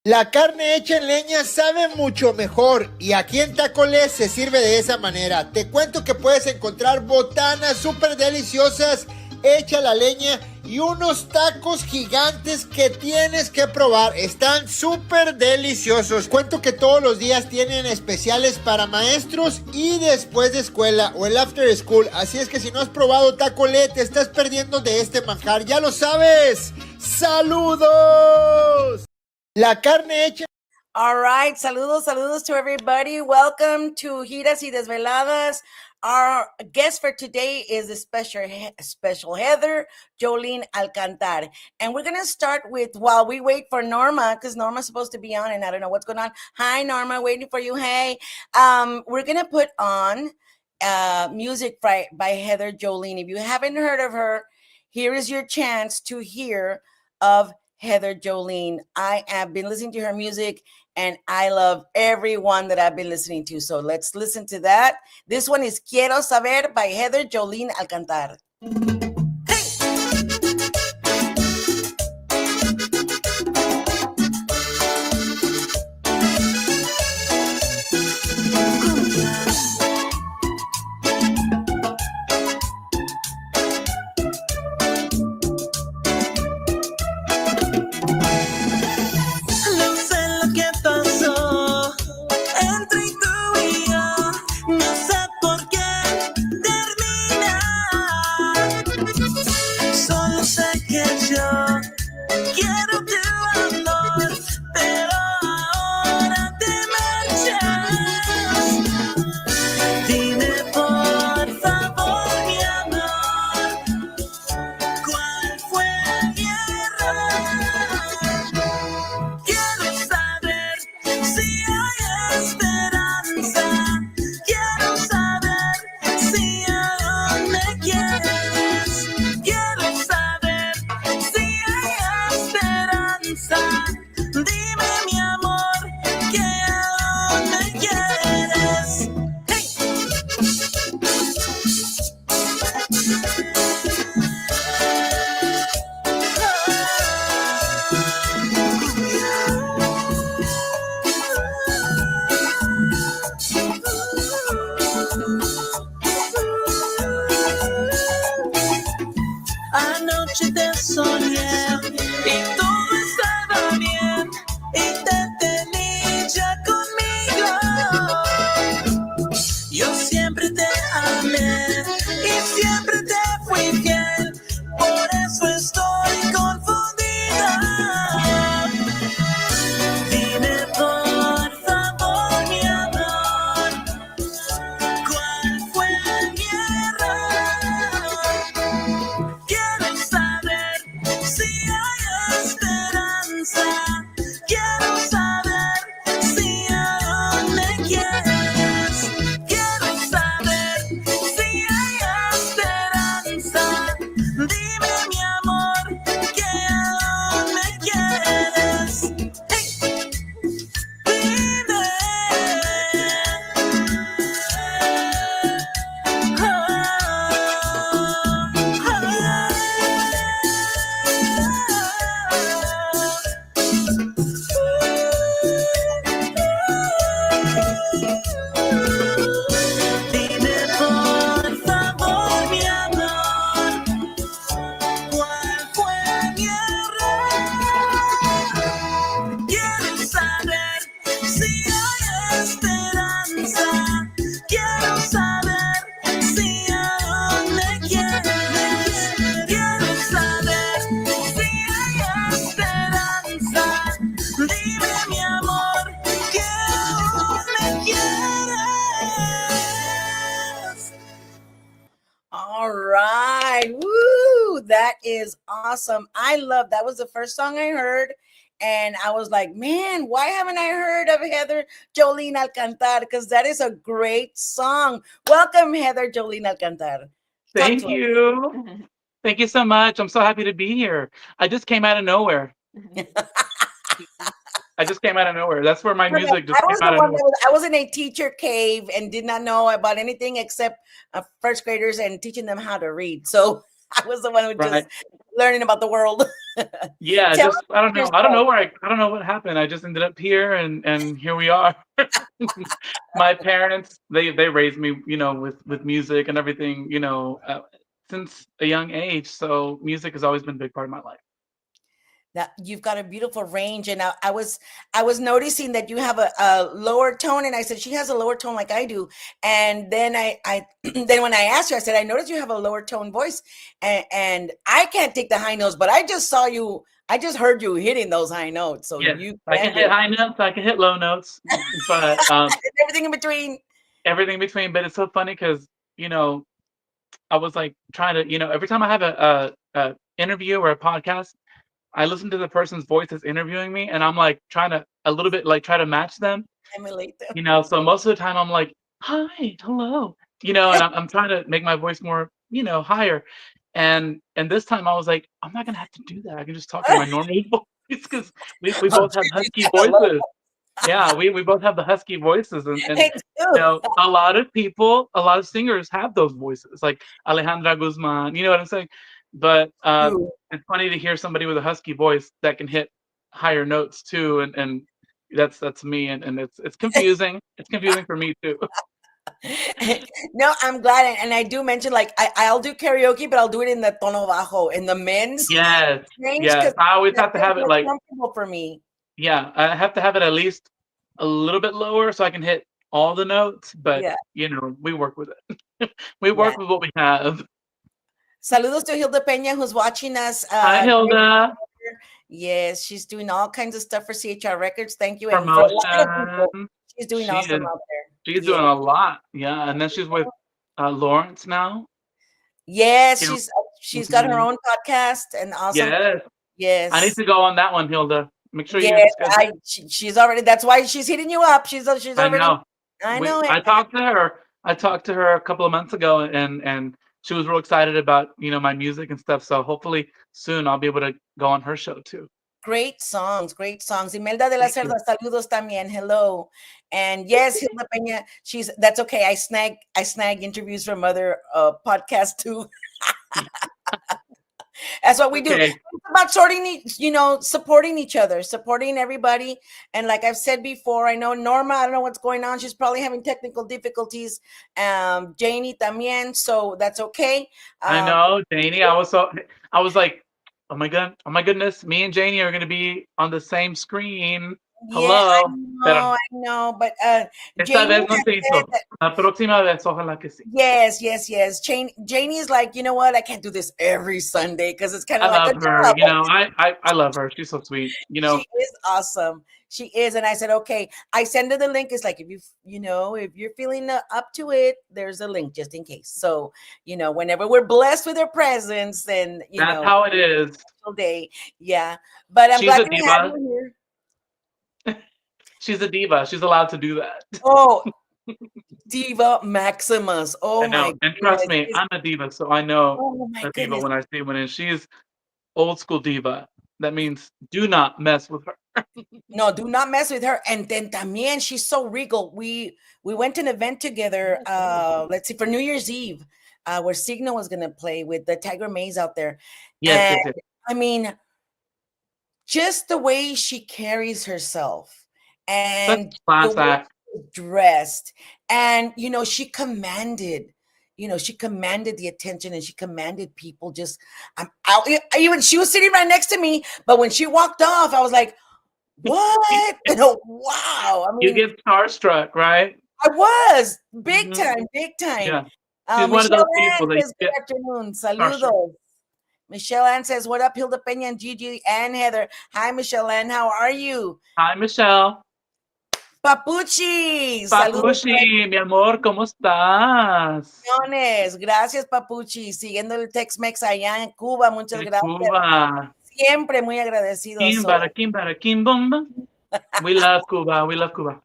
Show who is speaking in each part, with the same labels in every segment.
Speaker 1: La carne hecha en leña sabe mucho mejor y aquí en Tacoles se sirve de esa manera. Te cuento que puedes encontrar botanas súper deliciosas hecha a la leña y unos tacos gigantes que tienes que probar. Están súper deliciosos. Cuento que todos los días tienen especiales para maestros y después de escuela o el after school. Así es que si no has probado Tacolet, te estás perdiendo de este manjar. ¡Ya lo sabes! ¡Saludos! La carne hecha.
Speaker 2: All right, saludos to everybody. Welcome to Giras y Desveladas. Our guest for today is the special Heather Jolene Alcantar. And we're going to start with, while we wait for Norma, because Norma's supposed to be on and I don't know what's going on. Hi, Norma, waiting for you. Hey, we're going to put on music by Heather Jolene. If you haven't heard of her, here is your chance to hear of Heather Jolene. I have been listening to her music and I love everyone that I've been listening to. So let's listen to that. This one is Quiero Saber by Heather Jolene Alcantar.
Speaker 3: Anoche te soñé y todo estaba bien y te tenía conmigo. Yo siempre te amé y siempre te fui fiel, por eso estoy confundida. Dime por favor, mi amor, ¿cuál fue mi error? Quiero saber si hay esperanza. Quiero saber si aún me quieres. Quiero saber si hay esperanza. Dime, mi amor, que aún me quieres. Hey, dime. Dime por favor, mi amor, ¿cuál fue mi error? Quiero saber si hay esperanza. Quiero saber si aún me quieres. Quiero saber si hay esperanza. Dime, mi amor, que aún me quieres.
Speaker 2: All right. Woo! That is awesome. I love that. Was the first song I heard. And I was like, man, why haven't I heard of Heather Jolene Alcantar? Because that is a great song. Welcome, Heather Jolene Alcantar.
Speaker 4: Thank you. Thank you so much. I'm so happy to be here. I just came out of nowhere. That's where my music just came out of nowhere.
Speaker 2: I was in a teacher cave and did not know about anything except first graders and teaching them how to read. So I was the one who just learning about the world.
Speaker 4: Yeah,
Speaker 2: Tell
Speaker 4: just
Speaker 2: us about
Speaker 4: I don't
Speaker 2: yourself.
Speaker 4: know I don't know what happened. I just ended up here and here we are. My parents, they raised me, with music and everything, since a young age. So music has always been a big part of my life.
Speaker 2: That you've got a beautiful range, and I was noticing that you have a lower tone, and I said she has a lower tone like I do, and then I then when I asked her, I said I noticed you have a lower tone voice, and I can't take the high notes, but I just heard you hitting those high notes, so
Speaker 4: Yes,
Speaker 2: you
Speaker 4: I
Speaker 2: can
Speaker 4: can
Speaker 2: do
Speaker 4: hit
Speaker 2: it.
Speaker 4: high notes, I can hit low notes, but
Speaker 2: Everything in between.
Speaker 4: everything in between. But it's so funny because you know I was like trying to, every time I have a interview or a podcast, I listen to the person's voice that's interviewing me, and I'm like trying to a little bit like try to match them.
Speaker 2: Emulate them.
Speaker 4: So most of the time I'm like, "Hi, hello," and I'm trying to make my voice more, higher. And this time I was like, "I'm not gonna have to do that. I can just talk in my normal voice because we
Speaker 2: I'll
Speaker 4: both have
Speaker 2: treat you
Speaker 4: husky
Speaker 2: to hello.
Speaker 4: voices." Yeah, we both have the husky voices, and
Speaker 2: They do.
Speaker 4: a lot of singers have those voices, like Alejandra Guzman. You know what I'm saying? But
Speaker 2: Do.
Speaker 4: it's funny to hear somebody with a husky voice that can hit higher notes too, and that's me, and it's confusing. It's confusing for me too.
Speaker 2: No, I'm glad, and I do mention like I'll do karaoke, but I'll do it in the tono bajo in the men's
Speaker 4: Yes,
Speaker 2: range
Speaker 4: yes.
Speaker 2: because
Speaker 4: I always
Speaker 2: that
Speaker 4: have to
Speaker 2: feels
Speaker 4: have it
Speaker 2: more
Speaker 4: like,
Speaker 2: comfortable for me.
Speaker 4: yeah, I have to have it at least a little bit lower so I can hit all the notes, but
Speaker 2: Yeah,
Speaker 4: we work with it. We
Speaker 2: yeah.
Speaker 4: work with what we have.
Speaker 2: Saludos to Hilda Peña who's watching us.
Speaker 4: Hi,
Speaker 2: Great.
Speaker 4: Hilda.
Speaker 2: Yes, she's doing all kinds of stuff for CHR Records. Thank you, and for a lot of people,
Speaker 4: Promotion.
Speaker 2: she's doing
Speaker 4: She
Speaker 2: awesome
Speaker 4: is
Speaker 2: out there.
Speaker 4: she's
Speaker 2: Yeah.
Speaker 4: doing a lot. Yeah, and then she's with Lawrence now.
Speaker 2: Yes,
Speaker 4: You know,
Speaker 2: she's got her
Speaker 4: mhm.
Speaker 2: own podcast and awesome.
Speaker 4: Yes. I need
Speaker 2: Yes.
Speaker 4: to go on that one, Hilda. Make sure you
Speaker 2: Yes,
Speaker 4: schedule.
Speaker 2: she's already. That's why she's hitting you up. She's
Speaker 4: I
Speaker 2: already.
Speaker 4: know.
Speaker 2: I
Speaker 4: We
Speaker 2: know it.
Speaker 4: I talked to her. I talked to her a couple of months ago, and she was real excited about my music and stuff. So hopefully soon I'll be able to go on her show too.
Speaker 2: Great songs, great songs. Imelda de la
Speaker 4: Thank
Speaker 2: Cerda,
Speaker 4: you.
Speaker 2: saludos también. Hello. And yes, Hilda Peña, that's okay. I snag interviews from other podcasts too. That's what we do.
Speaker 4: Okay.
Speaker 2: It's about supporting each other, supporting everybody. And like I've said before, I know Norma, I don't know what's going on. She's probably having technical difficulties. Janie también, so that's okay.
Speaker 4: I
Speaker 2: Um,
Speaker 4: know, Janie. I was like, oh my goodness, me and Janie are gonna be on the same screen.
Speaker 2: yeah,
Speaker 4: Hello. Pero
Speaker 2: I know, but
Speaker 4: esta
Speaker 2: Janie
Speaker 4: vez no
Speaker 2: has
Speaker 4: se
Speaker 2: said
Speaker 4: hizo.
Speaker 2: that.
Speaker 4: La próxima vez, ojalá que sí.
Speaker 2: Yes. Janie's like, you know what? I can't do this every Sunday because it's kind
Speaker 4: I
Speaker 2: of like a
Speaker 4: love her.
Speaker 2: job.
Speaker 4: I love her. She's so sweet.
Speaker 2: She is awesome. She is, and I said, okay. I send her the link. It's like if you're feeling up to it, there's a link just in case. So whenever we're blessed with her presence, then
Speaker 4: That's how it is.
Speaker 2: special day, yeah. But I'm
Speaker 4: She's
Speaker 2: glad
Speaker 4: a
Speaker 2: to have
Speaker 4: diva.
Speaker 2: you here.
Speaker 4: She's a diva. She's allowed to do that.
Speaker 2: Oh, Diva Maximus.
Speaker 4: I
Speaker 2: Oh
Speaker 4: know.
Speaker 2: my
Speaker 4: And trust
Speaker 2: goodness.
Speaker 4: me, I'm a diva, so I know
Speaker 2: Oh my
Speaker 4: a diva
Speaker 2: goodness.
Speaker 4: when I see one, and she's old school diva. That means do not mess with her.
Speaker 2: No, do not mess with her. And then también, she's so regal. We went to an event together. Let's see, for New Year's Eve, where Signo was gonna play with the Tiger Maze out there.
Speaker 4: Yes,
Speaker 2: And
Speaker 4: yes, yes.
Speaker 2: I mean, just the way she carries herself
Speaker 4: Such
Speaker 2: and the
Speaker 4: class
Speaker 2: way
Speaker 4: act.
Speaker 2: she's dressed, and she commanded the attention, and she commanded people. Just even she was sitting right next to me, but when she walked off, I was like, what? Wow. I
Speaker 4: You
Speaker 2: mean,
Speaker 4: get starstruck, right?
Speaker 2: I was big
Speaker 4: Mhm.
Speaker 2: time, big time.
Speaker 4: Yeah. She's one of
Speaker 2: Michelle
Speaker 4: those
Speaker 2: Ann
Speaker 4: people that you
Speaker 2: says, good
Speaker 4: get
Speaker 2: afternoon.
Speaker 4: starstruck.
Speaker 2: Saludos. Michelle Ann says, what up, Hilda Peña and Gigi and Heather? Hi, Michelle Ann. How are you?
Speaker 4: Hi, Michelle.
Speaker 2: Papuchi. Saludos.
Speaker 4: Papushi, mi amor, ¿cómo estás?
Speaker 2: Bendiciones. Gracias, Papuchi. Siguiendo el Tex-Mex allá en Cuba. Muchas
Speaker 4: De
Speaker 2: gracias.
Speaker 4: Cuba.
Speaker 2: Siempre muy agradecidos.
Speaker 4: Kimbara, Kimbara, Kimbomba. We love Cuba. We love Cuba.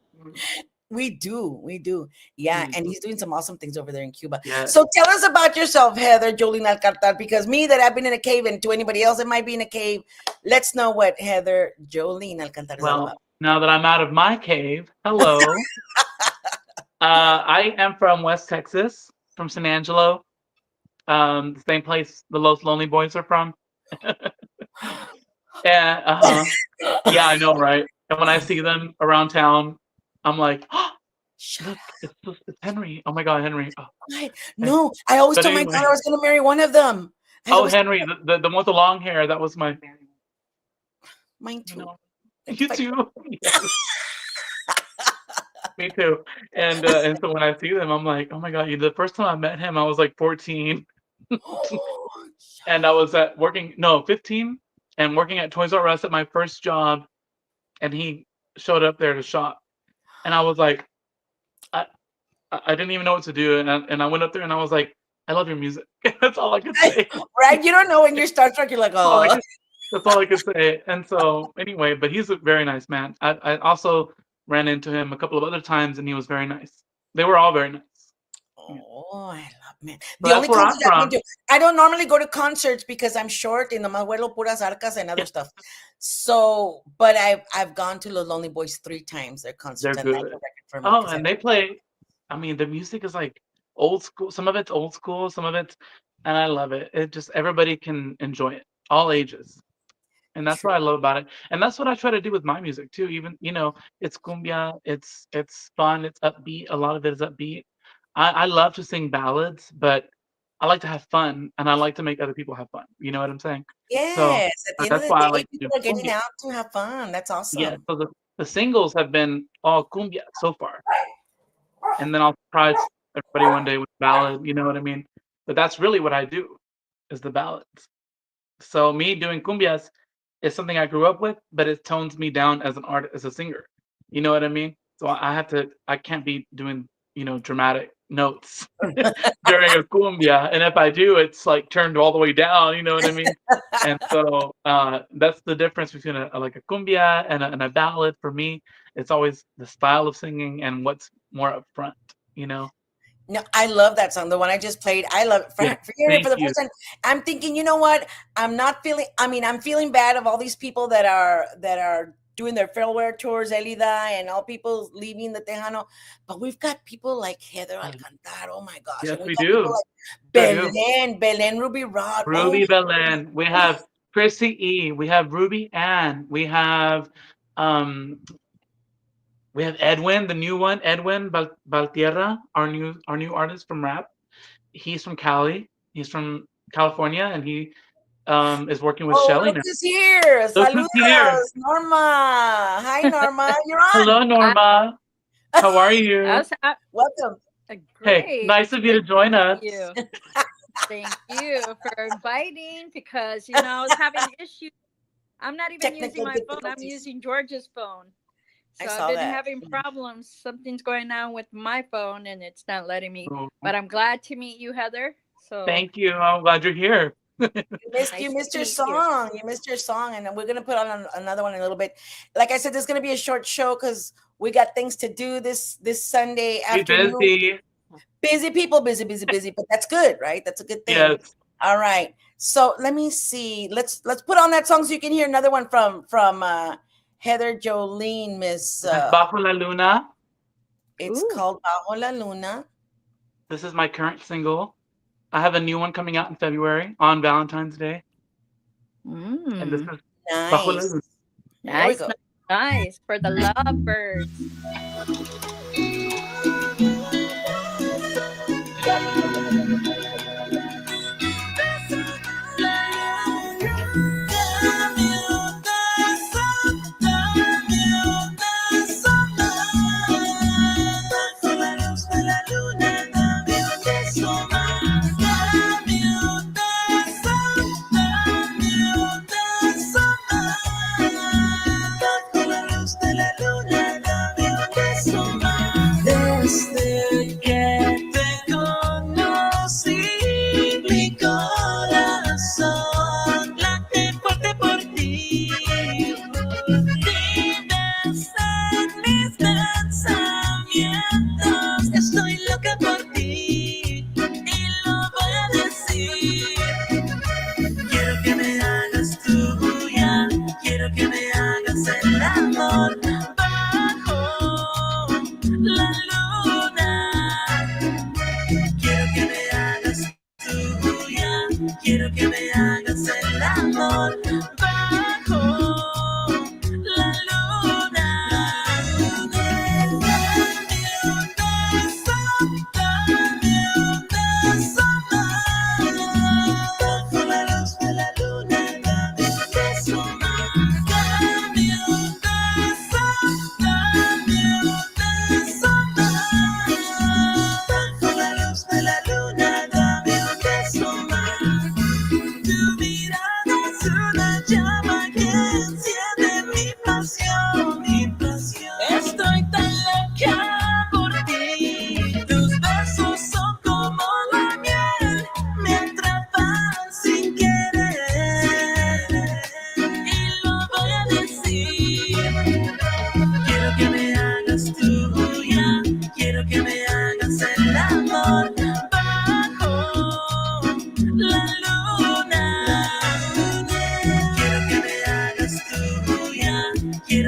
Speaker 2: We do. Yeah,
Speaker 4: Mm,
Speaker 2: and he's doing some awesome things over there in Cuba.
Speaker 4: yes.
Speaker 2: So tell us about yourself, Heather Jolene Alcantar, because me that I've been in a cave, and to anybody else that might be in a cave, let's know what Heather Jolene Alcantar is all
Speaker 4: Well,
Speaker 2: about.
Speaker 4: now that I'm out of my cave, hello. I am from West Texas, from San Angelo, the same place the Los Lonely Boys are from. And yeah, I know, right? And when I see them around town, I'm like, oh,
Speaker 2: Shut
Speaker 4: look,
Speaker 2: up.
Speaker 4: it's Henry. Oh my God, Henry. Oh,
Speaker 2: What?
Speaker 4: hey.
Speaker 2: No, I always
Speaker 4: But
Speaker 2: told my daughter
Speaker 4: anyway,
Speaker 2: I was going to marry one of them. I
Speaker 4: oh
Speaker 2: always
Speaker 4: Henry, the one with the long hair, that was my.
Speaker 2: mine
Speaker 4: You
Speaker 2: too.
Speaker 4: know,
Speaker 2: Let's
Speaker 4: you
Speaker 2: fight.
Speaker 4: too. Yes, me too. And so when I see them, I'm like, oh my God. The first time I met him, I was like 14, and I was at working, no, 15, and working at Toys R Us at my first job, and he showed up there to shop, and I was like, I I didn't even know what to do, and I went up there and I was like, I love your music. That's all I could say.
Speaker 2: Right? You don't know when you're starstruck. You're like,
Speaker 4: All I
Speaker 2: oh.
Speaker 4: could, that's all I could say. And so anyway, but he's a very nice man. I also ran into him a couple of other times, and he was very nice. They were all very nice. Yeah.
Speaker 2: Oh, I love, man.
Speaker 4: So
Speaker 2: The only
Speaker 4: that's where I'm
Speaker 2: concert I've been
Speaker 4: from.
Speaker 2: to, I don't normally go to concerts because I'm short and nomás vuelo puras arcas and other
Speaker 4: Yeah,
Speaker 2: stuff. So, but I've gone to Los Lonely Boys 3 times, their
Speaker 4: they're
Speaker 2: concerts, and that's a
Speaker 4: good.
Speaker 2: record for me
Speaker 4: Oh,
Speaker 2: because I
Speaker 4: and they play. I mean, the music is like old school. Some of it's old school. Some of it's, and I love it. It just everybody can enjoy it, all ages. And that's
Speaker 2: true.
Speaker 4: what I love about it. And that's what I try to do with my music too. Even, it's cumbia, it's fun, it's upbeat. A lot of it is upbeat. I love to sing ballads, but I like to have fun and I like to make other people have fun. You know what I'm saying? So
Speaker 2: Yes, at the end of
Speaker 4: that's
Speaker 2: the
Speaker 4: why I
Speaker 2: day,
Speaker 4: like to
Speaker 2: people
Speaker 4: do
Speaker 2: are getting
Speaker 4: cumbia.
Speaker 2: out to have fun. That's
Speaker 4: Yeah.
Speaker 2: awesome.
Speaker 4: So the singles have been all cumbia so far. And then I'll surprise everybody one day with ballad, you know what I mean? But that's really what I do is the ballads. So me doing cumbias is something I grew up with, but it tones me down as an artist, as a singer. You know what I mean? So I can't be doing, dramatic notes during a cumbia. And if I do, it's like turned all the way down, you know what I mean? And so that's the difference between like a cumbia and a ballad for me. It's always the style of singing and what's more upfront, you know?
Speaker 2: No, I love that song. The one I just played. I love it.
Speaker 4: Yeah.
Speaker 2: For hearing it for
Speaker 4: Thank
Speaker 2: the
Speaker 4: you.
Speaker 2: first time. I'm thinking, you know what? I'm feeling bad of all these people that are doing their farewell tours, Elida, and all people leaving the Tejano. But we've got people like Heather Alcantar. Oh my gosh.
Speaker 4: Yes,
Speaker 2: And we
Speaker 4: we
Speaker 2: got people
Speaker 4: do.
Speaker 2: like
Speaker 4: Sure do.
Speaker 2: Belen Ruby Rod. Oh
Speaker 4: Ruby Belen. We have Chrissy E. We have Ruby Ann. Um we have Edwin, the new one, Edwin Baltierra, our new artist from rap. He's from Cali. He's from California, and he is working with
Speaker 2: oh,
Speaker 4: Shelly
Speaker 2: look
Speaker 4: now.
Speaker 2: who's here.
Speaker 4: Look who's here.
Speaker 2: Saludos, Norma. Hi, Norma. You're on.
Speaker 4: Hello, Norma. How are you?
Speaker 2: Welcome.
Speaker 4: Hey,
Speaker 5: Great.
Speaker 4: nice of you to join us.
Speaker 5: You. Thank you for inviting because I was having issues. I'm not even using
Speaker 2: Technical
Speaker 5: my phone. I'm
Speaker 2: difficulties.
Speaker 5: using George's phone.
Speaker 2: I
Speaker 5: So
Speaker 2: saw
Speaker 5: I've been
Speaker 2: that.
Speaker 5: having problems. Something's going on with my phone and it's not letting me.
Speaker 4: Oh,
Speaker 5: But I'm glad to meet you, Heather. So
Speaker 4: thank you. I'm glad you're here.
Speaker 2: You
Speaker 5: nice
Speaker 2: missed
Speaker 5: to
Speaker 2: your
Speaker 5: meet you.
Speaker 2: song. You missed your song, and we're gonna put on another one in a little bit. Like I said, this is gonna be a short show because we got things to do this Sunday
Speaker 4: Be
Speaker 2: afternoon.
Speaker 4: busy.
Speaker 2: Busy people, busy, but that's good, right? That's a good thing.
Speaker 4: Yes.
Speaker 2: All right. So let me see. Let's put on that song so you can hear another one from Heather Jolene, Miss.
Speaker 4: Bajo la Luna.
Speaker 2: It's
Speaker 5: Ooh.
Speaker 2: called Bajo la Luna.
Speaker 4: This is my current single. I have a new one coming out in February on Valentine's Day. And this is Bajo la
Speaker 2: Nice.
Speaker 4: Luna.
Speaker 2: There we
Speaker 5: Nice,
Speaker 2: go.
Speaker 5: nice for the lovebirds.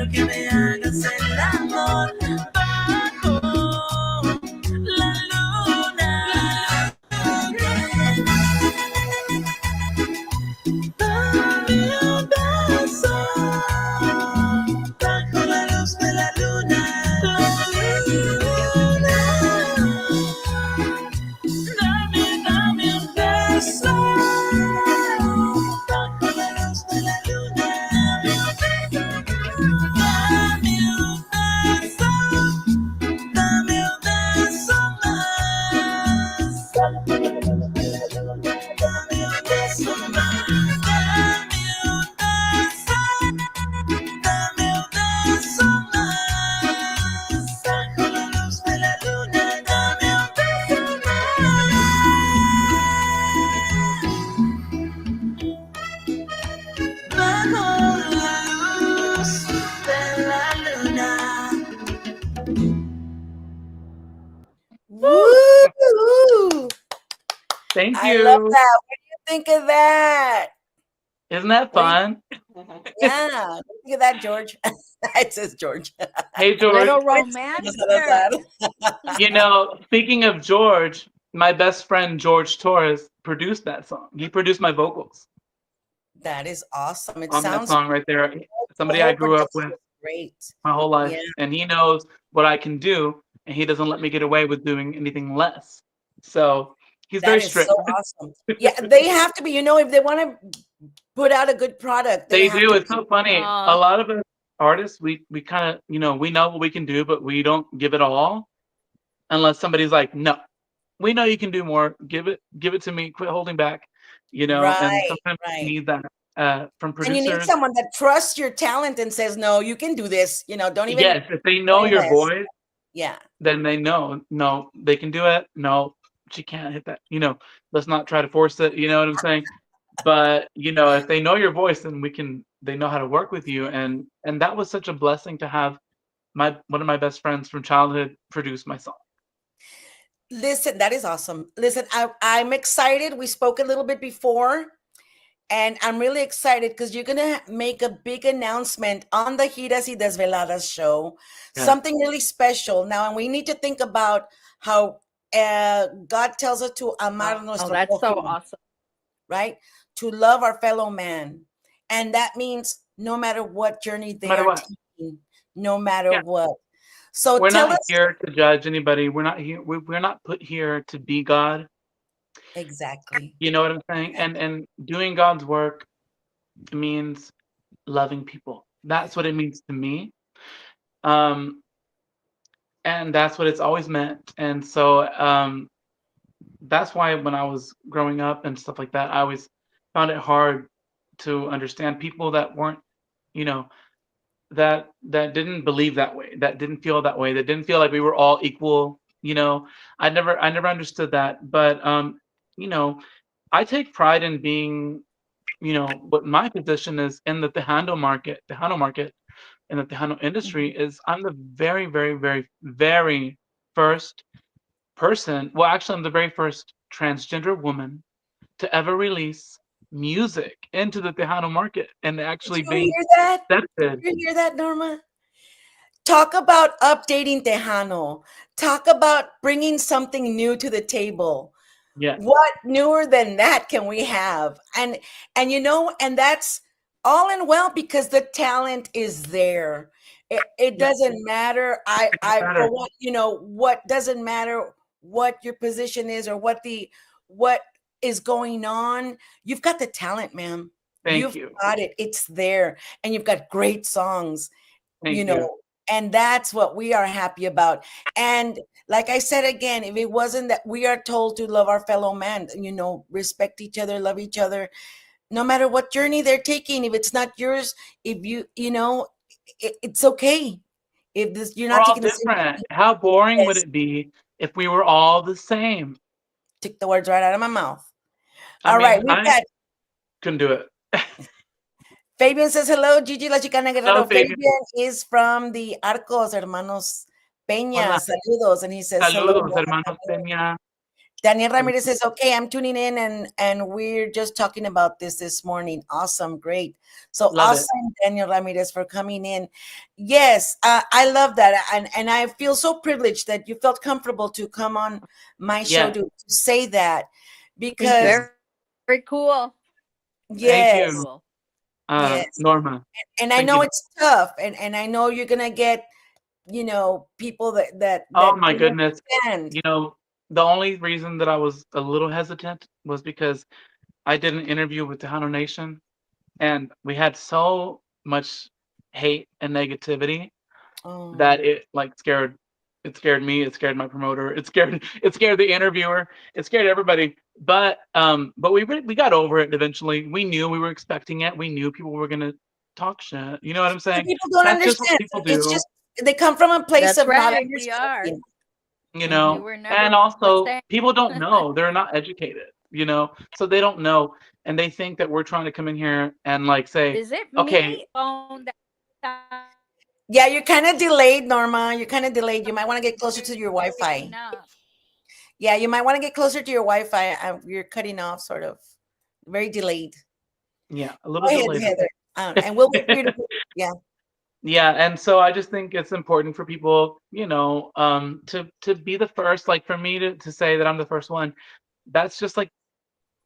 Speaker 3: quiero que me hagas el amor bajo la luna. Dame un beso bajo la luz de la luna. Dame un beso bajo la luz de la luna. Dame un beso, dame un beso más. Dame un beso más. Dame un beso más. Bajo la luz de la luna. Dame un beso más. Bajo la luz de la luna.
Speaker 2: Woo!
Speaker 4: Thank
Speaker 2: I
Speaker 4: you.
Speaker 2: love that. What do you think of that?
Speaker 4: Isn't that
Speaker 2: What do
Speaker 4: fun?
Speaker 2: Yeah, what do you think of that, George? It says George.
Speaker 4: Hey, George.
Speaker 5: Little romantic.
Speaker 4: You know, speaking of George, my best friend George Torres produced that song. He produced my vocals
Speaker 2: That is awesome. It
Speaker 4: on that
Speaker 2: sounds
Speaker 4: song right there.
Speaker 2: the
Speaker 4: Somebody I
Speaker 2: whole
Speaker 4: grew up
Speaker 2: production
Speaker 4: with
Speaker 2: is great.
Speaker 4: my whole life,
Speaker 2: Yeah,
Speaker 4: and he knows what I can do, and he doesn't let me get away with doing anything less. So he's very
Speaker 2: that is
Speaker 4: strict.
Speaker 2: so awesome. Yeah, they have to be. If they want to put out a good product, they
Speaker 4: They
Speaker 2: have
Speaker 4: do.
Speaker 2: to
Speaker 4: It's
Speaker 2: be.
Speaker 4: so funny. A lot of us artists, we kind of, we know what we can do, but we don't give it all unless somebody's like, no, we know you can do more. Give it to me. Quit holding back. And
Speaker 2: Right,
Speaker 4: sometimes you
Speaker 2: right.
Speaker 4: need that from
Speaker 2: And you need
Speaker 4: producers.
Speaker 2: someone that trusts your talent and says, "No, you can do this." Don't even
Speaker 4: Yes, if they know
Speaker 2: say
Speaker 4: your
Speaker 2: less.
Speaker 4: voice,
Speaker 2: Yeah,
Speaker 4: then they know, no, they can do it. No, she can't hit that. Let's not try to force it. You know what I'm saying? But if they know your voice, then they know how to work with you. And that was such a blessing to have one of my best friends from childhood produce my song.
Speaker 2: listen, that is awesome. Listen, I'm excited. We spoke a little bit before. And I'm really excited because you're going to make a big announcement on the Giras y Desveladas show,
Speaker 4: Yeah.
Speaker 2: something really special. Now, and we need to think about how God tells us to amar nuestro
Speaker 5: that's so
Speaker 2: prójimo,
Speaker 5: awesome.
Speaker 2: right? To love our fellow man. And that means no matter what journey they
Speaker 4: matter
Speaker 2: are
Speaker 4: what.
Speaker 2: taking, no matter
Speaker 4: Yeah.
Speaker 2: what. So
Speaker 4: We're
Speaker 2: tell
Speaker 4: not
Speaker 2: us.
Speaker 4: here to judge anybody. We're not here. We're not put here to be God.
Speaker 2: Exactly.
Speaker 4: You know what I'm saying? And doing God's work means loving people. That's what it means to me. And that's what it's always meant. And so that's why when I was growing up and stuff like that, I always found it hard to understand people that weren't, you know, that didn't believe that way, that didn't feel that way, that didn't feel like we were all equal. I never understood that. But I take pride in being, what my position is in the Tejano market, in the Tejano industry is I'm the very, very, very, very first person. Well, actually, I'm the very first transgender woman to ever release music into the Tejano market and actually
Speaker 2: Did you
Speaker 4: being
Speaker 2: hear that?
Speaker 4: accepted.
Speaker 2: Did you hear that, Norma? Talk about updating Tejano. Talk about bringing something new to the table.
Speaker 4: Yeah.
Speaker 2: What newer than that can we have? And that's all in well because the talent is there. It doesn't matter. For what doesn't matter what your position is or what is going on. You've got the talent, ma'am.
Speaker 4: Thank
Speaker 2: You've
Speaker 4: you.
Speaker 2: got it. It's there, and you've got great songs.
Speaker 4: Thank you.
Speaker 2: And that's what we are happy about. And like I said again, if it wasn't that we are told to love our fellow man, respect each other, love each other, no matter what journey they're taking. If it's not yours, if it's okay. If you're
Speaker 4: We're
Speaker 2: not
Speaker 4: all
Speaker 2: taking the same,
Speaker 4: different. How boring would
Speaker 2: yes,
Speaker 4: it be if we were all the same?
Speaker 2: took the words right out of my mouth.
Speaker 4: I
Speaker 2: All
Speaker 4: mean,
Speaker 2: right, we've
Speaker 4: I
Speaker 2: got
Speaker 4: couldn't do it.
Speaker 2: Fabian says hello. Gigi La Chicana
Speaker 4: Hello,
Speaker 2: Guerrero.
Speaker 4: Fabian.
Speaker 2: Fabian is from the Arcos Hermanos Peña.
Speaker 4: Hola.
Speaker 2: Saludos, and he says hello.
Speaker 4: Saludos, hermanos Peña.
Speaker 2: Daniel Ramirez says, okay, I'm tuning in and we're just talking about this morning. Awesome. Great. So
Speaker 4: Love it.
Speaker 2: awesome, Daniel Ramirez, for coming in. Yes, I love that. And I feel so privileged that you felt comfortable to come on my show
Speaker 4: Yeah.
Speaker 2: to say that
Speaker 4: Thank you.
Speaker 2: because,
Speaker 5: Very cool.
Speaker 4: Thank
Speaker 5: Very
Speaker 2: yes,
Speaker 4: you,
Speaker 5: cool.
Speaker 2: yes.
Speaker 4: Norma.
Speaker 2: And I
Speaker 4: Thank
Speaker 2: know
Speaker 4: you.
Speaker 2: it's tough and I know you're going to get, people
Speaker 4: Oh
Speaker 2: that
Speaker 4: my
Speaker 2: couldn't
Speaker 4: goodness.
Speaker 2: understand.
Speaker 4: You know, the only reason that I was a little hesitant was because I did an interview with Tejano Nation, and we had so much hate and negativity
Speaker 2: Oh,
Speaker 4: that it scared me, it scared my promoter, it scared the interviewer, it scared everybody. But we got over it eventually. We knew, we were expecting it. We knew people were gonna talk shit. You know what I'm
Speaker 2: and
Speaker 4: saying?
Speaker 2: people don't
Speaker 4: That's just what
Speaker 2: understand.
Speaker 4: people
Speaker 2: It's
Speaker 4: do,
Speaker 2: just they come from a place
Speaker 5: That's
Speaker 2: of not
Speaker 5: right. We are.
Speaker 2: understanding.
Speaker 4: you
Speaker 5: We
Speaker 2: Mhm.
Speaker 4: know?
Speaker 5: were never
Speaker 4: And also
Speaker 5: understand.
Speaker 4: people don't know. They're not educated. So they don't know, and they think that we're trying to come in here and like say,
Speaker 5: Is it
Speaker 4: okay,
Speaker 5: me on that
Speaker 2: Yeah, you're kind of delayed, Norma. You're kind of delayed. You might want to get closer to your
Speaker 5: breaking
Speaker 2: Wi-Fi.
Speaker 5: up?
Speaker 2: Yeah, you might want to get closer to your Wi-Fi. You're cutting off, sort of, very delayed.
Speaker 4: yeah, a
Speaker 2: Go
Speaker 4: little
Speaker 2: ahead,
Speaker 4: delayed.
Speaker 2: Heather, and we'll wait for you to. Yeah,
Speaker 4: Yeah, and so I just think it's important for people, to be the first. Like for me to say that I'm the first one, that's just like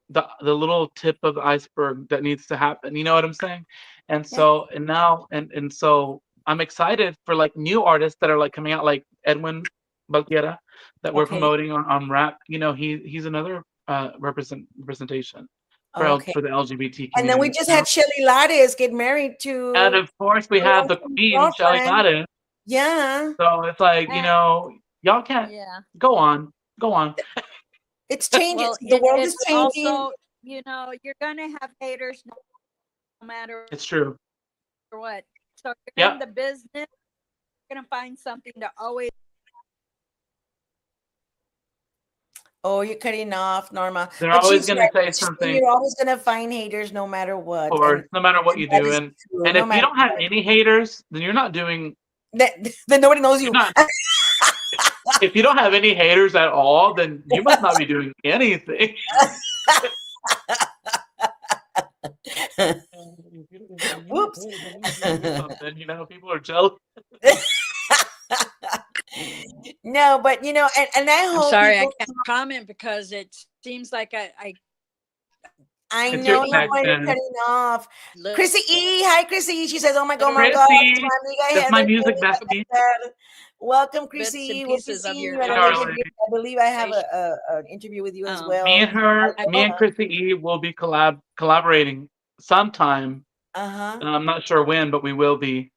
Speaker 4: the little tip of the iceberg that needs to happen. You know what I'm saying? And
Speaker 2: yeah.
Speaker 4: so and now and so I'm excited for like new artists that are like coming out, like Edwin Balquiera, that we're
Speaker 2: Okay,
Speaker 4: promoting on rap. He's another representation
Speaker 2: okay.
Speaker 4: for the LGBT
Speaker 2: And then we
Speaker 4: community.
Speaker 2: just had Shelly Lattes get married
Speaker 4: And
Speaker 2: to
Speaker 4: of course we
Speaker 2: her
Speaker 4: have the
Speaker 2: long-term
Speaker 4: queen, Shelly
Speaker 2: girlfriend.
Speaker 4: Gladys.
Speaker 2: Yeah,
Speaker 4: So it's like,
Speaker 5: Eh,
Speaker 4: y'all can't
Speaker 5: yeah.
Speaker 4: go on, go on.
Speaker 2: it's changing.
Speaker 5: Well,
Speaker 2: The world is
Speaker 5: it's
Speaker 2: changing.
Speaker 5: also, you're gonna have haters no matter
Speaker 4: It's true.
Speaker 5: what. So you're in
Speaker 4: Yep.
Speaker 5: the business, you're gonna find something to always.
Speaker 2: Oh, you're cutting off, Norma.
Speaker 4: They're
Speaker 2: But
Speaker 4: always
Speaker 2: she's
Speaker 4: gonna
Speaker 2: right.
Speaker 4: say
Speaker 2: She's saying
Speaker 4: something,
Speaker 2: you're always gonna find haters no matter what,
Speaker 4: or no matter what
Speaker 2: and
Speaker 4: you
Speaker 2: that
Speaker 4: do.
Speaker 2: is
Speaker 4: And
Speaker 2: true.
Speaker 4: and
Speaker 2: No
Speaker 4: if you
Speaker 2: matter
Speaker 4: don't have
Speaker 2: what,
Speaker 4: any haters, then you're not doing
Speaker 2: that then nobody knows
Speaker 4: you're
Speaker 2: you.
Speaker 4: not if you don't have any haters at all, then you must not be doing anything. If you don't have
Speaker 2: Whoops.
Speaker 4: haters, that means you're doing something. People are jealous.
Speaker 2: No, but and I
Speaker 5: I'm
Speaker 2: hope
Speaker 5: sorry, I
Speaker 2: people.
Speaker 5: can't comment because it seems like
Speaker 2: I
Speaker 4: It's your
Speaker 2: know, Norma, you're
Speaker 4: connection.
Speaker 2: cutting off.
Speaker 5: little
Speaker 2: Chrissy E, hi Chrissy E. She says, "Oh my God, it's
Speaker 4: Chrissy,
Speaker 2: my amiga
Speaker 4: that's my
Speaker 2: Heather
Speaker 4: music
Speaker 2: Jolene
Speaker 4: bestie.
Speaker 2: Alcantar." Welcome, Chrissy
Speaker 5: bits and
Speaker 2: E. We'll be
Speaker 5: pieces of
Speaker 2: seeing
Speaker 5: your
Speaker 2: you at
Speaker 4: Hey,
Speaker 2: a later
Speaker 4: darling.
Speaker 2: date. I believe I have
Speaker 5: conversation.
Speaker 2: an interview with you as
Speaker 4: Me
Speaker 2: well.
Speaker 4: and her, me and
Speaker 2: Aloha.
Speaker 4: Chrissy E will be collaborating sometime.
Speaker 2: Uh huh.
Speaker 4: I'm not sure when, but we will be.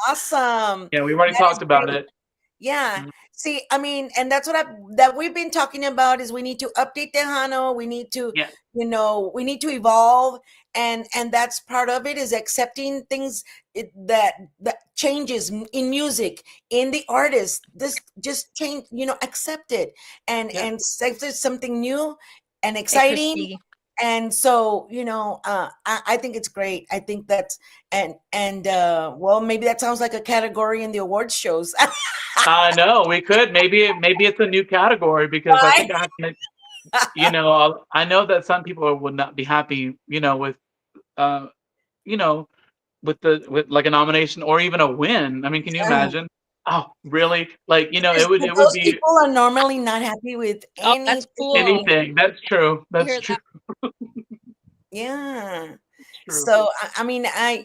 Speaker 2: Awesome.
Speaker 4: Yeah, we've already
Speaker 2: That is
Speaker 4: talked about
Speaker 2: great.
Speaker 4: it.
Speaker 2: Yeah.
Speaker 4: Mhm.
Speaker 2: See, I mean, and that's what that we've been talking about is we need to update Tejano. We need to,
Speaker 4: Yeah,
Speaker 2: we need to evolve, and that's part of it is accepting things that changes in music, in the artist. This just change, accept it
Speaker 4: yeah.
Speaker 2: and accept it's something new and
Speaker 5: Hey,
Speaker 2: exciting.
Speaker 5: Christy.
Speaker 2: And so, I think it's great. I think that's and well, maybe that sounds like a category in the awards shows.
Speaker 4: I know we could maybe it's a new category because I
Speaker 2: Right?
Speaker 4: think I have to make. I know that some people would not be happy. With uh, you know, with like a nomination or even a win. I mean, can you
Speaker 2: Yeah.
Speaker 4: imagine? Oh, really? Like, it would
Speaker 2: Those
Speaker 4: be
Speaker 2: people are normally not happy with
Speaker 5: Oh, that's
Speaker 2: anything.
Speaker 5: cool.
Speaker 4: anything. That's true.
Speaker 5: You
Speaker 4: That's
Speaker 5: hear
Speaker 4: true.
Speaker 5: that?
Speaker 2: Yeah.
Speaker 4: It's true.
Speaker 2: So I mean, I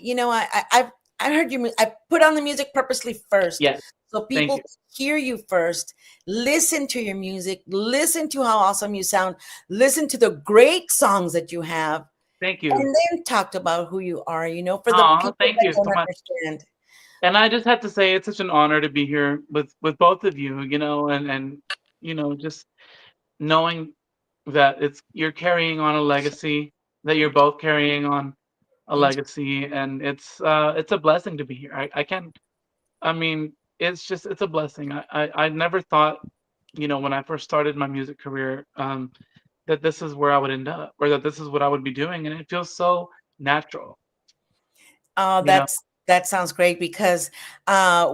Speaker 2: heard you. I put on the music purposely first,
Speaker 4: Yes.
Speaker 2: so
Speaker 4: Thank
Speaker 2: people
Speaker 4: you.
Speaker 2: hear you first, listen to your music, listen to how awesome you sound, listen to the great songs that you have,
Speaker 4: Thank you.
Speaker 2: and then talk about who you are. For the
Speaker 4: Aw,
Speaker 2: people
Speaker 4: thank
Speaker 2: that
Speaker 4: you so
Speaker 2: don't
Speaker 4: much.
Speaker 2: understand.
Speaker 4: And I just have to say it's such an honor to be here with both of you, and just knowing that you're carrying on a legacy, that you're both carrying on a
Speaker 2: Thank you.
Speaker 4: legacy, and it's a blessing to be here. I can't I mean, it's a blessing. I never thought, when I first started my music career, that this is where I would end up, or that this is what I would be doing, and it feels so natural,
Speaker 2: Oh,
Speaker 4: you know.
Speaker 2: that sounds great because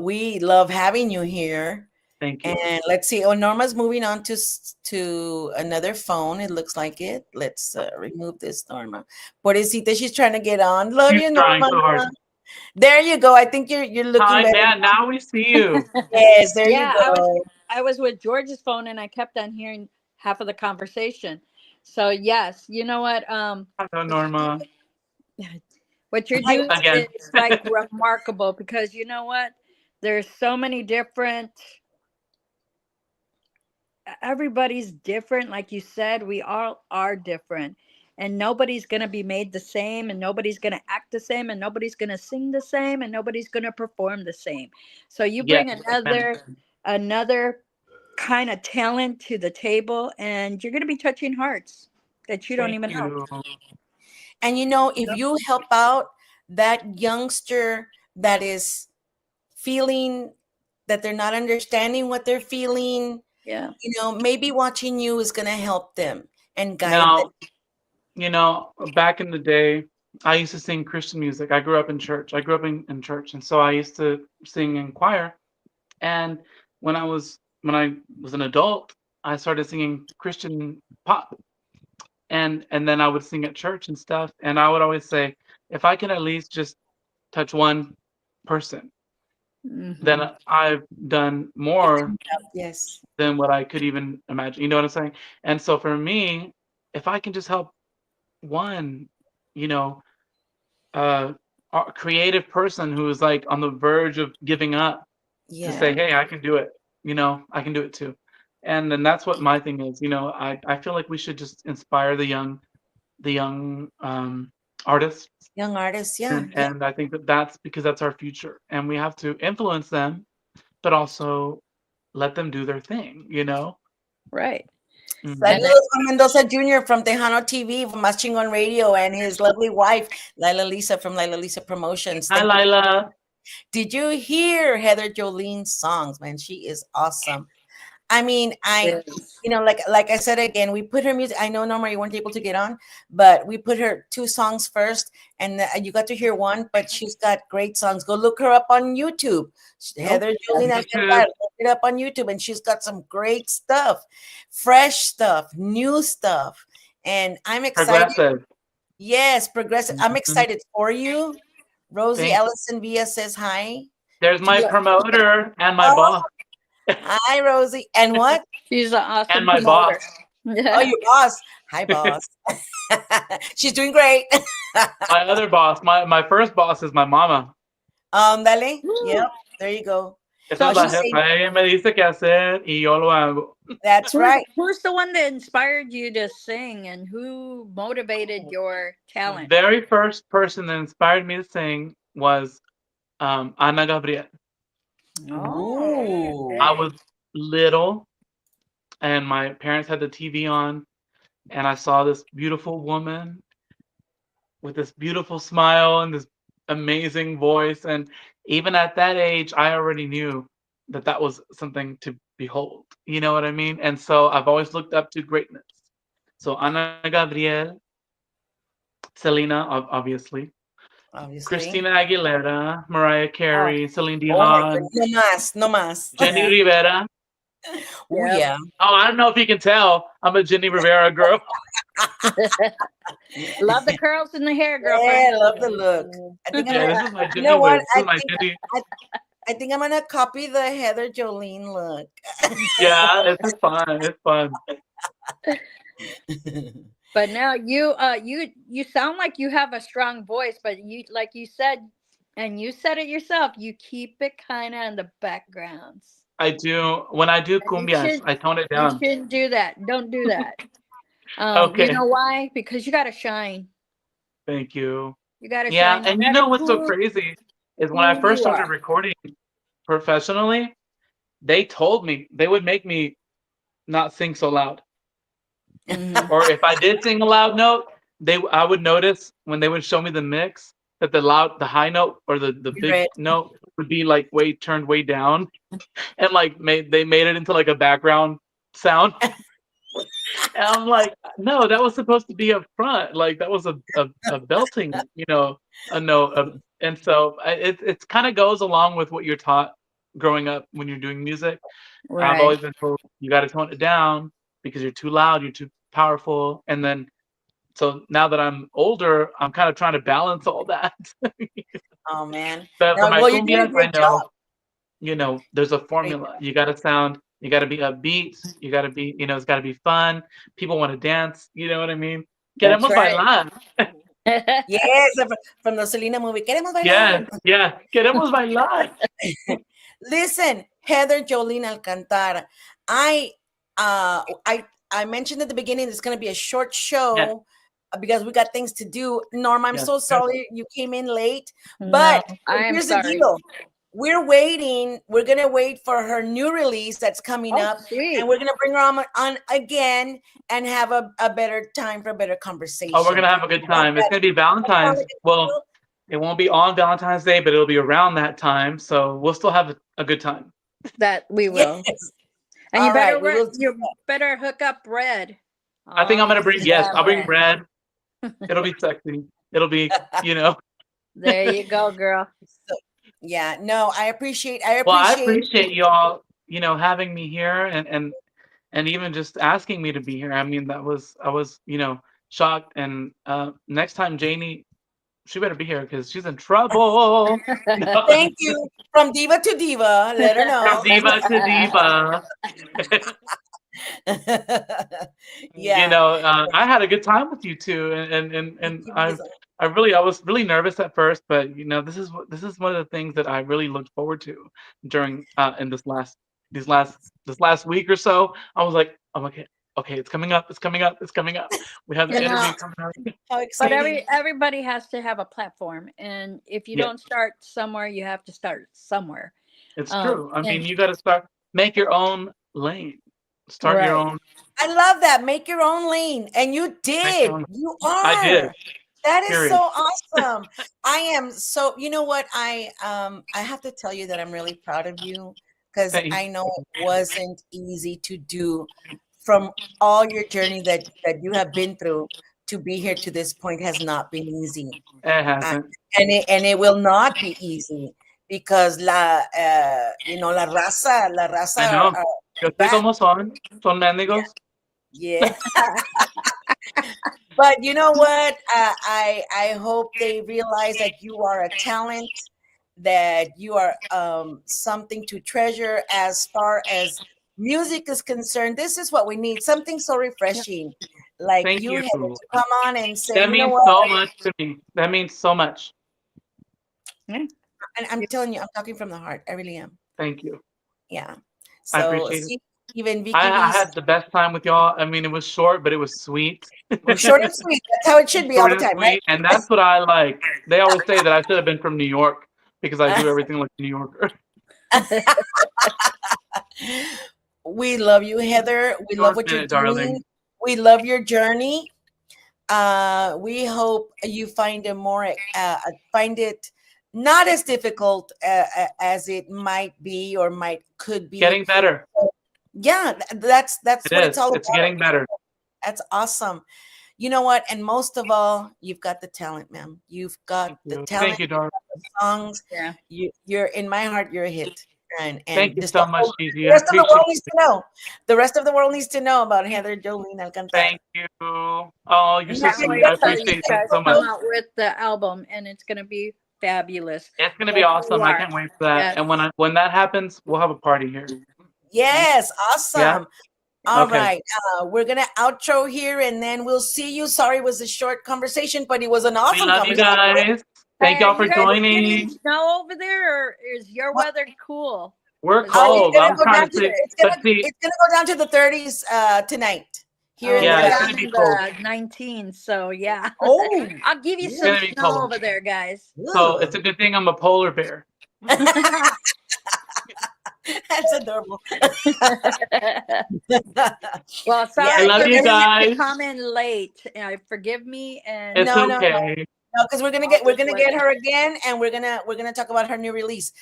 Speaker 2: we love having you here.
Speaker 4: Thank you.
Speaker 2: And let's see. Oh, Norma's moving on to another phone. It looks like it. Let's remove this, Norma. Pobrecita, she's trying to get on. Love
Speaker 4: She's
Speaker 2: you,
Speaker 4: trying
Speaker 2: Norma.
Speaker 4: so hard.
Speaker 2: There you go. I think you're looking
Speaker 4: Hi,
Speaker 2: better.
Speaker 4: Dan. Now we see you.
Speaker 2: Yes, there you
Speaker 5: Yeah,
Speaker 2: go.
Speaker 5: I was with George's phone and I kept on hearing half of the conversation. So yes, you know what?
Speaker 4: Hello, Norma.
Speaker 5: What you're
Speaker 2: Hi.
Speaker 5: doing
Speaker 4: Again.
Speaker 5: is like remarkable because you know what? There's so many different. Everybody's different, like you said. We all are different, and nobody's gonna be made the same, and nobody's gonna act the same, and nobody's gonna sing the same, and nobody's gonna perform the same. So you
Speaker 4: Yes.
Speaker 5: bring another kind of talent to the table, and you're gonna be touching hearts that you don't
Speaker 4: Thank
Speaker 5: even know.
Speaker 4: you.
Speaker 2: And if you help out that youngster that is feeling that they're not understanding what they're feeling,
Speaker 5: Yeah.
Speaker 2: maybe watching you is going to help them and guide them.
Speaker 4: Now, back in the day, I used to sing Christian music. I grew up in church. I grew up in church, and so I used to sing in choir. And when I was an adult, I started singing Christian pop, and then I would sing at church and stuff. And I would always say, if I can at least just touch one person, then
Speaker 5: Hmm.
Speaker 4: I've done
Speaker 2: You've
Speaker 4: more
Speaker 2: done well. Yes.
Speaker 4: than what I could even imagine. You know what I'm saying? And so for me, if I can just help one, you know, uh, a creative person who is like on the verge of giving up to say,
Speaker 2: Yeah.
Speaker 4: hey, I can do it. I can do it too. And then that's what my thing is. I feel like we should just inspire the young artists,
Speaker 2: Young artists. Yeah.
Speaker 4: and
Speaker 2: Yeah.
Speaker 4: and I think that that's because that's our future, and we have to influence them, but also let them do their thing.
Speaker 5: Right.
Speaker 4: Mhm.
Speaker 5: And
Speaker 2: Saludos Juan Mendoza Jr. from Tejano TV, from Más Chingón Radio, and his lovely wife, Lila Lisa from Lila Lisa Promotions.
Speaker 4: Hi,
Speaker 2: Thank you.
Speaker 4: Lila.
Speaker 2: Did you hear Heather Jolene's songs, man? She is awesome. I mean,
Speaker 5: yes.
Speaker 2: like I said again, we put her music. I know Norma, you weren't able to get on, but we put her two songs first, and you got to hear one. But she's got great songs. Go look her up on YouTube, Heather Jolene
Speaker 4: YouTube.
Speaker 2: Alcantar. Look it up on YouTube, and she's got some great stuff, fresh stuff, new stuff, and I'm excited.
Speaker 4: Progressive.
Speaker 2: Yes, progressive. I'm
Speaker 4: Mhm.
Speaker 2: excited for you. Rosie
Speaker 4: Thank.
Speaker 2: Ellison Villa says hi.
Speaker 4: There's my promoter and my
Speaker 2: Oh,
Speaker 4: boss
Speaker 2: hi, Rosie. And what?
Speaker 5: She's an
Speaker 4: and
Speaker 5: awesome
Speaker 4: my boss.
Speaker 5: promoter.
Speaker 2: Oh,
Speaker 5: Yeah.
Speaker 2: your boss. Hi, boss. She's doing great.
Speaker 4: My other boss, my first boss is my mama.
Speaker 2: Dale.
Speaker 5: Woo.
Speaker 2: Yep. There you go.
Speaker 4: Esa
Speaker 5: So
Speaker 4: es la
Speaker 2: She's
Speaker 5: who
Speaker 2: saying
Speaker 4: jefa. Ella me dice qué hacer y yo lo hago.
Speaker 2: that's right.
Speaker 5: who's the one that inspired you to sing and who motivated your
Speaker 4: The
Speaker 5: talent?
Speaker 4: very first person that inspired me to sing was Ana Gabriel.
Speaker 5: Oh,
Speaker 2: Ooh.
Speaker 4: I
Speaker 5: okay.
Speaker 4: was little, and my parents had the TV on, and I saw this beautiful woman with this beautiful smile and this amazing voice. And even at that age, I already knew that that was something to behold. You know what I mean? And so I've always looked up to greatness. So Ana Gabriel, Selena, obviously,
Speaker 2: Obviously.
Speaker 4: Christina Aguilera, Mariah
Speaker 2: Oh,
Speaker 4: Carey, Celine
Speaker 2: oh my
Speaker 4: Dion,
Speaker 2: goodness. No más. No más.
Speaker 4: Jenny
Speaker 5: Yeah.
Speaker 4: Rivera.
Speaker 2: Oh,
Speaker 5: Yep.
Speaker 2: yeah.
Speaker 4: Oh, I don't know if you can tell, I'm a Jenny Rivera girl.
Speaker 5: Love the curls in the hair,
Speaker 2: Yeah,
Speaker 5: girlfriend.
Speaker 2: love the look. I think I'm
Speaker 4: Yeah,
Speaker 2: gonna,
Speaker 4: this is my
Speaker 2: you
Speaker 4: Jenny
Speaker 2: know what?
Speaker 4: look. This is my Jenny.
Speaker 2: I think I'm gonna copy the Heather Jolene look.
Speaker 4: Yeah, this is fun. It's fun.
Speaker 5: But now you sound like you have a strong voice, but you like you said, and you said it yourself, you keep it kind of in the backgrounds.
Speaker 4: I do. When I do
Speaker 5: And
Speaker 4: cumbias, I tone it
Speaker 5: you
Speaker 4: down.
Speaker 5: shouldn't do that. Don't do that. You
Speaker 4: Okay.
Speaker 5: know why? Because you gotta shine.
Speaker 4: Thank you.
Speaker 5: You gotta
Speaker 4: Yeah,
Speaker 5: shine no
Speaker 4: and you
Speaker 5: matter
Speaker 4: know what's so crazy is when I
Speaker 5: who
Speaker 4: first
Speaker 5: you
Speaker 4: started
Speaker 5: are.
Speaker 4: recording professionally, they told me they would make me not sing so loud.
Speaker 5: Mhm.
Speaker 4: Or if I did sing a loud note, I would notice when they would show me the mix that the high note or the big
Speaker 2: Right.
Speaker 4: note would be like way turned way down, and like they made it into like a background sound. And I'm like, no, that was supposed to be up front. Like that was a belting, a note. And so it kind of goes along with what you're taught growing up when you're doing music. I've
Speaker 5: Right.
Speaker 4: always been told you got to tone it down because you're too loud, you're too powerful. And then, so now that I'm older, I'm kind of trying to balance all that.
Speaker 2: Oh man.
Speaker 4: But for
Speaker 2: No,
Speaker 4: my
Speaker 2: well, you're doing a
Speaker 4: cumbias, I
Speaker 2: great
Speaker 4: know,
Speaker 2: job.
Speaker 4: there's a
Speaker 2: Great
Speaker 4: formula. You got to sound, you got to be upbeat. You got to be, it's got to be fun. People want to dance. You know what I mean?
Speaker 5: That's
Speaker 4: Queremos
Speaker 5: right.
Speaker 4: bailar.
Speaker 2: Yes, from the Selena movie. Queremos
Speaker 4: Yeah,
Speaker 2: bailar.
Speaker 4: yeah. Queremos bailar.
Speaker 2: Listen, Heather Jolene Alcantar. I I mentioned at the beginning it's going to be a short
Speaker 4: Yeah,
Speaker 2: show because we got things to do. Norm, I'm
Speaker 4: yes.
Speaker 2: so sorry you came in late,
Speaker 5: No,
Speaker 2: but
Speaker 5: I am
Speaker 2: here's the
Speaker 5: sorry.
Speaker 2: deal. We're waiting. We're going to wait for her new release that's coming
Speaker 5: Oh,
Speaker 2: up,
Speaker 5: sweet.
Speaker 2: and we're going to bring her on again and have a better time for a better
Speaker 4: Oh, we're
Speaker 2: conversation.
Speaker 4: gonna have a good
Speaker 2: But
Speaker 4: time. It's gonna be Valentine's. Well, it won't be on Valentine's Day, but it'll be around that time. So we'll still have a good time.
Speaker 5: That we will.
Speaker 2: yes.
Speaker 5: And you
Speaker 2: All
Speaker 5: better
Speaker 2: right, we will do
Speaker 5: you
Speaker 2: that.
Speaker 5: better hook up Red.
Speaker 4: I think I'm gonna
Speaker 5: Always
Speaker 4: bring, yes,
Speaker 5: have
Speaker 4: I'll bring
Speaker 5: Red.
Speaker 4: red. It'll be sexy. It'll be, you know.
Speaker 5: There you go, girl.
Speaker 2: So, yeah, no, I appreciate
Speaker 4: Well, I appreciate y'all, having me here and even just asking me to be here. I mean, I was, shocked. And next time Janie, she better be here because she's in trouble. No,
Speaker 2: thank you from diva to diva. Let her
Speaker 4: from
Speaker 2: know.
Speaker 4: diva to diva.
Speaker 2: Yeah.
Speaker 4: I had a good time with you too, and I was really nervous at first, but this is one of the things that I really looked forward to during in this last week or so. I was like, I'm okay, it's coming up, it's coming up, it's coming up. We have an
Speaker 5: You know,
Speaker 4: interview coming up.
Speaker 2: How
Speaker 5: but
Speaker 2: exciting.
Speaker 5: everybody has to have a platform, and if you
Speaker 4: Yeah,
Speaker 5: don't start somewhere, you have to start somewhere.
Speaker 4: it's true. I mean,
Speaker 5: And
Speaker 4: you got to make your own lane, start your
Speaker 5: right.
Speaker 4: own,
Speaker 2: I love that. Make your own lane. And you
Speaker 4: make your
Speaker 2: did.
Speaker 4: own.
Speaker 2: You
Speaker 4: I
Speaker 2: are.
Speaker 4: did.
Speaker 2: That is so
Speaker 4: Period.
Speaker 2: awesome. I am so, you know what? I have to tell you that I'm really proud of you because
Speaker 4: Thank
Speaker 2: I know it wasn't easy to do from all your journey that you have been through to be here to this point has not been easy.
Speaker 4: It
Speaker 2: Uh,
Speaker 4: hasn't.
Speaker 2: and it will not be easy because la raza
Speaker 4: I know. Yo sé
Speaker 2: back.
Speaker 4: cómo son. Son mendigos.
Speaker 2: Yeah. But you know what? I hope they realize that you are a talent, that you are something to treasure as far as music is concerned. This is what we need, something so refreshing like
Speaker 4: Thank
Speaker 2: you,
Speaker 4: you.
Speaker 2: Heather, to come on and say,
Speaker 4: That
Speaker 2: you know
Speaker 4: means
Speaker 2: what?
Speaker 4: so much to me. That means so much.
Speaker 5: Yeah.
Speaker 2: And I'm telling you, I'm talking from the heart. I really am.
Speaker 4: Thank you.
Speaker 2: Yeah.
Speaker 4: I
Speaker 2: So
Speaker 4: appreciate it.
Speaker 2: see, even Vicky
Speaker 4: I
Speaker 2: V's
Speaker 4: had the best time with y'all. I mean, it was short, but it was sweet.
Speaker 2: short and sweet. That's how it should be all
Speaker 4: Short
Speaker 2: the
Speaker 4: and
Speaker 2: time, right?
Speaker 4: sweet. And that's what I like. They always say that I should have been from New York because I do everything like a New Yorker.
Speaker 2: We love you, Heather. We love
Speaker 4: Short
Speaker 2: what you're
Speaker 4: minute, darling.
Speaker 2: doing. We love your journey. We hope you find find it not as difficult as it might be or could be.
Speaker 4: Getting better.
Speaker 2: Yeah, that's
Speaker 4: It
Speaker 2: what it's
Speaker 4: is.
Speaker 2: all
Speaker 4: It's
Speaker 2: about.
Speaker 4: getting better.
Speaker 2: That's awesome. You know what? And most of all, you've got the talent, ma'am. You've got
Speaker 4: Thank
Speaker 2: the
Speaker 4: you.
Speaker 2: talent,
Speaker 4: Thank you, darling.
Speaker 2: the songs.
Speaker 5: Yeah.
Speaker 2: You're in my heart. You're a hit.
Speaker 4: Thank
Speaker 2: And
Speaker 4: you
Speaker 2: this
Speaker 4: so much,
Speaker 2: the
Speaker 4: Gigi. I
Speaker 2: rest of the
Speaker 4: appreciate
Speaker 2: world needs
Speaker 4: it.
Speaker 2: to know. The rest of the world needs to know about Heather Jolene Alcantar.
Speaker 4: Thank you. Oh, you're so
Speaker 5: Can't
Speaker 4: sweet.
Speaker 5: wait
Speaker 4: I
Speaker 5: till you
Speaker 4: appreciate that
Speaker 5: guys
Speaker 4: so much.
Speaker 5: come out with the album, and it's gonna be fabulous.
Speaker 4: It's gonna be
Speaker 5: Like
Speaker 4: awesome.
Speaker 5: you
Speaker 4: I
Speaker 5: are.
Speaker 4: can't wait for that.
Speaker 5: Yes.
Speaker 4: And when that happens, we'll have a party here.
Speaker 2: Yes,
Speaker 4: Yeah.
Speaker 2: awesome. All
Speaker 4: Okay.
Speaker 2: right. We're gonna outro here and then we'll see you. Sorry it was a short conversation, but it was an
Speaker 4: We
Speaker 2: awesome
Speaker 4: love you
Speaker 2: conversation.
Speaker 4: guys. Thank
Speaker 5: Hey, are
Speaker 4: y'all for
Speaker 5: you guys getting
Speaker 4: joining.
Speaker 5: snow over there, or is your
Speaker 2: What?
Speaker 5: weather cool?
Speaker 4: We're
Speaker 5: Is
Speaker 2: Oh,
Speaker 5: it
Speaker 2: it's
Speaker 4: cold.
Speaker 2: gonna
Speaker 4: I'm
Speaker 2: go
Speaker 4: trying
Speaker 2: down
Speaker 4: to
Speaker 2: to
Speaker 4: see. But see,
Speaker 2: it's gonna go down to the 30s tonight here in the
Speaker 5: we're
Speaker 4: yeah, it's
Speaker 2: valley.
Speaker 4: gonna
Speaker 5: down
Speaker 4: be
Speaker 5: in
Speaker 4: cold.
Speaker 5: the 19, so yeah.
Speaker 2: Oh,
Speaker 5: I'll give you
Speaker 4: It's
Speaker 5: some
Speaker 4: gonna be
Speaker 5: snow
Speaker 4: cold.
Speaker 5: over there, guys.
Speaker 4: So it's a
Speaker 2: ugh.
Speaker 4: good thing I'm a polar bear.
Speaker 2: That's adorable.
Speaker 5: Well,
Speaker 2: Yeah,
Speaker 4: I
Speaker 5: sorry
Speaker 4: love
Speaker 5: for
Speaker 4: you
Speaker 5: me to
Speaker 4: guys.
Speaker 5: come in late. Forgive me, and
Speaker 4: It's
Speaker 2: no, no,
Speaker 4: okay.
Speaker 2: no, because
Speaker 5: all
Speaker 2: we're
Speaker 5: this
Speaker 2: gonna get
Speaker 5: weather.
Speaker 2: her again, and we're gonna talk about her new release.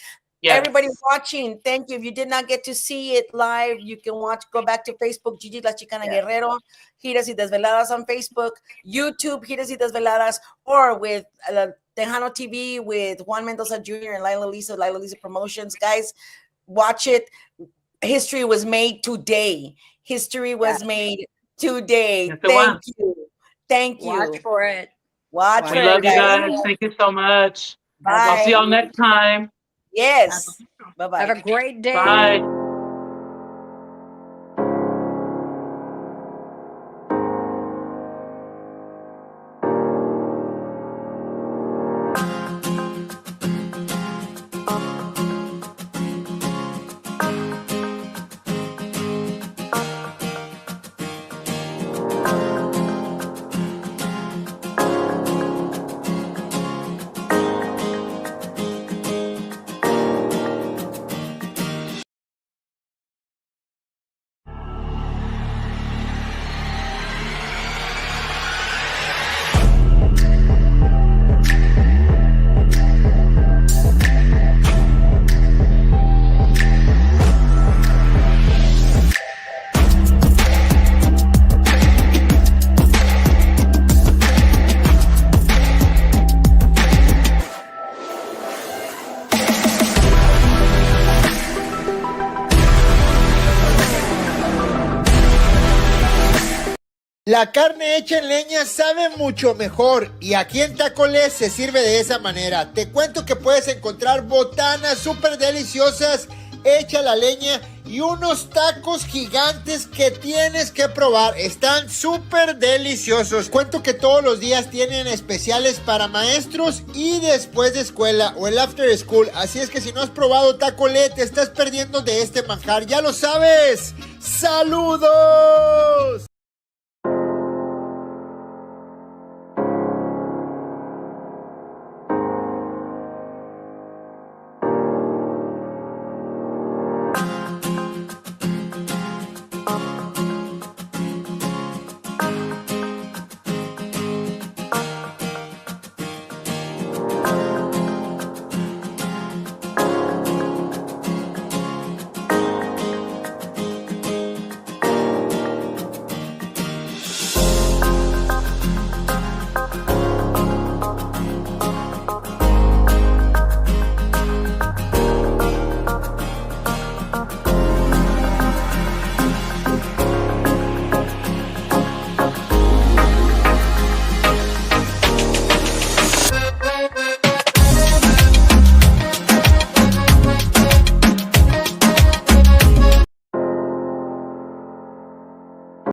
Speaker 2: Everybody
Speaker 4: Yes.
Speaker 2: watching, thank you. If you did not get to see it live, you can go back to Facebook, Gigi La Chicana
Speaker 5: Yeah.
Speaker 2: Guerrero, Giras y Desveladas on Facebook, YouTube, Giras y Desveladas, or with Tejano TV with Juan Mendoza Jr. and Lila Lisa Promotions. Guys, watch it. History was made today. History was made today.
Speaker 4: Yes, it
Speaker 2: Thank
Speaker 4: was.
Speaker 2: you. Thank you.
Speaker 5: Watch for it.
Speaker 2: Watch
Speaker 5: Watch
Speaker 2: for
Speaker 4: We
Speaker 2: it,
Speaker 4: love you
Speaker 2: guys.
Speaker 4: guys. Thank you so much.
Speaker 2: Bye.
Speaker 4: I'll see y'all next time.
Speaker 2: Yes. Bye-bye.
Speaker 5: Have a great day.
Speaker 4: Bye.
Speaker 1: La carne hecha en leña sabe mucho mejor y aquí en Tacoles se sirve de esa manera. Te cuento que puedes encontrar botanas súper deliciosas hecha a la leña y unos tacos gigantes que tienes que probar. Están súper deliciosos. Cuento que todos los días tienen especiales para maestros y después de escuela o el after school. Así es que si no has probado Tacolet, te estás perdiendo de este manjar. Ya lo sabes. ¡Saludos!